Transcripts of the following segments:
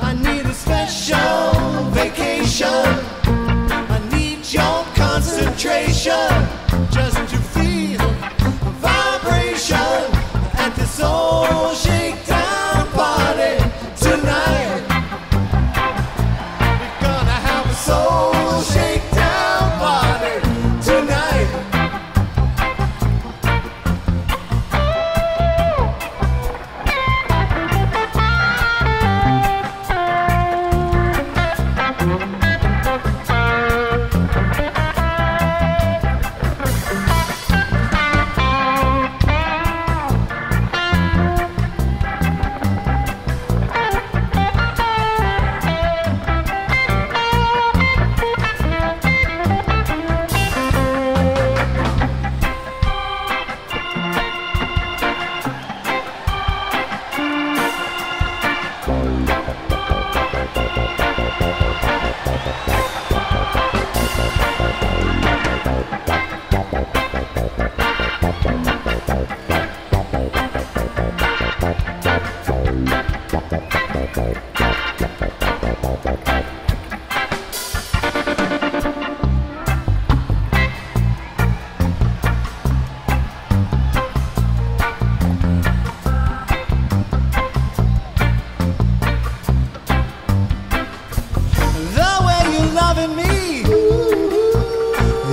I need a special vacation. I need your concentration just to feel a vibration at this old shakedown party tonight. We're gonna have a soul shakedown party tonight.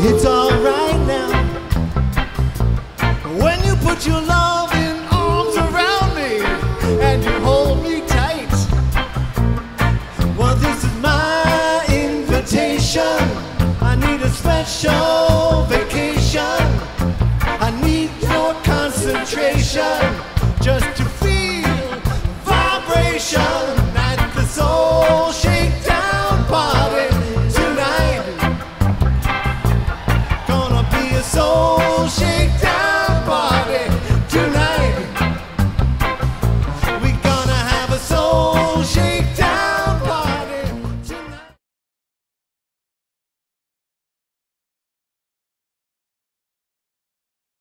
It's alright now when you put your loving arms around me and you hold me tight. Well, this is my invitation. I need a special vacation. I need your concentration